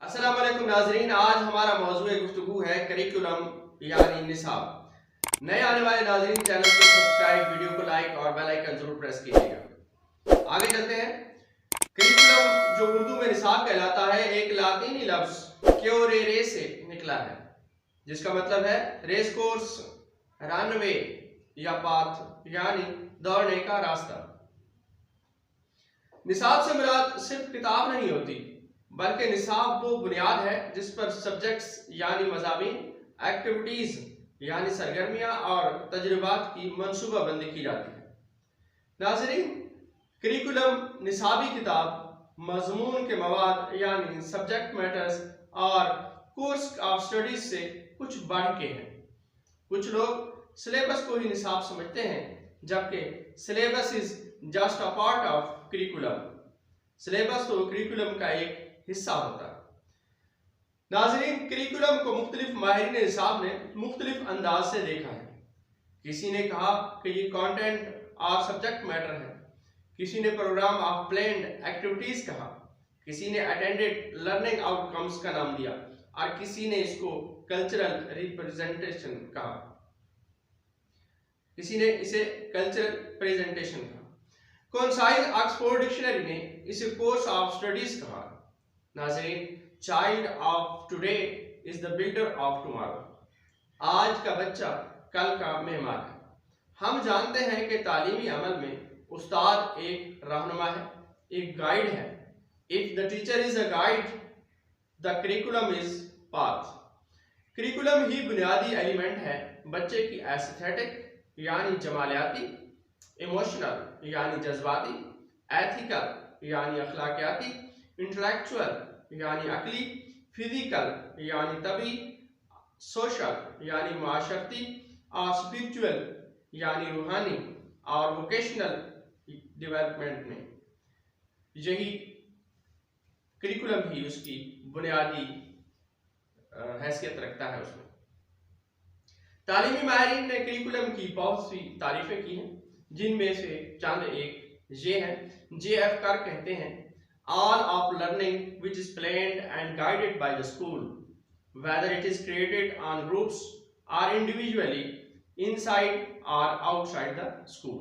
अस्सलाम वालेकुम नाजरीन, आज हमारा मौजूद गुफ्तगू है करिकुलम यानी निसाब। नए आने वाले नाजरीन चैनल को सब्सक्राइब, वीडियो को लाइक और बेल आइकन जरूर प्रेस कीजिएगा। आगे चलते हैं। करिकुलम जो उर्दू में निसाब कहलाता है एक लातीनी लफ्ज क्योरेरे से निकला है, जिसका मतलब है रेस कोर्स, रनवे या पाथ यानी दौड़ने का रास्ता। निसाब से मुराद सिर्फ किताब नहीं होती, बल्कि निसाब वो बुनियाद है जिस पर सब्जेक्ट्स यानी मज़ामीन, एक्टिविटीज यानी सरगर्मियां और तजुर्बात की मनसूबाबंदी की जाती है। नाज़रीन, करिकुलम निसाबी किताब मज़मून के मवाद यानी सब्जेक्ट मैटर्स और कोर्स ऑफ स्टडीज से कुछ बढ़ के हैं। कुछ लोग सिलेबस को ही निसाब समझते हैं, जबकि syllabus is just a part of curriculum. Syllabus तो करिकुलम का एक हिस्सा होता है। नाज़रीन, करिकुलम को मुख्तलिफ माहिरीन निसाब ने मुख्तलिफ अंदाज से देखा है। किसी ने कहा कि ये कंटेंट और सब्जेक्ट मैटर है, किसी ने प्रोग्राम ऑफ प्लान्ड एक्टिविटीज कहा, किसी ने अटेंडेड लर्निंग आउटकम्स का नाम दिया और किसी ने इसको कल्चरल रिप्रेजेंटेशन कहा, किसी ने इसे कल्चरल प्रेजेंटेशन कहा। कॉन्साइज ऑक्सफोर्ड डिक्शनरी ने इसे कोर्स ऑफ स्टडीज कहा। नाज़रीन, child of today is the builder of tomorrow. आज का बच्चा कल का मेहमान है। हम जानते हैं कि तालीमी अमल में उस्ताद एक रहनुमा है, एक गाइड है। If the teacher is a guide, the curriculum is path. Curriculum ही बुनियादी एलिमेंट है बच्चे की एस्थेटिक यानी जमालियाती, इमोशनल यानी जज्बाती, एथिकल यानी अखलाकियाती, इंटेलेक्चुअल यानी अकली, फिजिकल यानी तबी, सोशल यानी माशरती और स्पिरिचुअल यानी रूहानी और वोकेशनल डेवलपमेंट में। यही करिकुलम ही उसकी बुनियादी हैसियत रखता है। उसमें तालीमी माहिरीन ने करिकुलम की बहुत सी तारीफें की हैं, जिनमें से चंद एक ये हैं। JF कर कहते हैं, all of learning which is planned and guided by the school, whether it is created on groups or individually, inside or outside the school.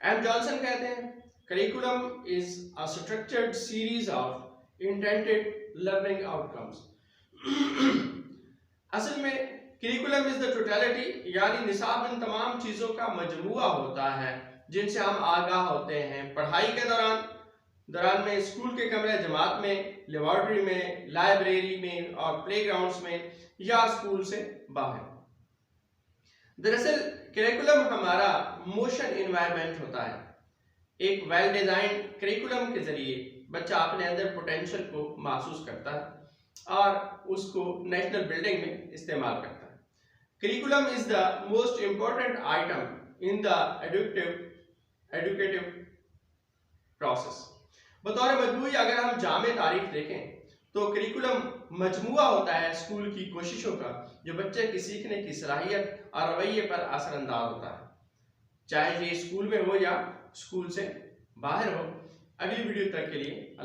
M. Johnson कहते हैं, curriculum is a structured series of intended learning outcomes. असल में curriculum is the totality यानी निसाब इन तमाम चीज़ों का मजमूआ होता है जिनसे हम आगाह होते हैं पढ़ाई के दौरान में, स्कूल के कमरे जमात में, लेबॉर्ट्री में, लाइब्रेरी में और प्लेग्राउंड्स में या स्कूल से बाहर। दरअसल करिकुलम हमारा मोशन एनवायरनमेंट होता है। एक वेल डिजाइन करिकुलम के जरिए बच्चा अपने अंदर पोटेंशियल को महसूस करता है और उसको नेशनल बिल्डिंग में इस्तेमाल करता है। Curriculum is the most important item in the educative process. बतौर मजमूई अगर हम जामे तारीफ देखें तो करिकुलम मजमूआ होता है स्कूल की कोशिशों का, जो बच्चे की सीखने की सलाहियत और रवैये पर असरअंदाज होता है, चाहे ये स्कूल में हो या स्कूल से बाहर हो। अगली वीडियो तक के लिए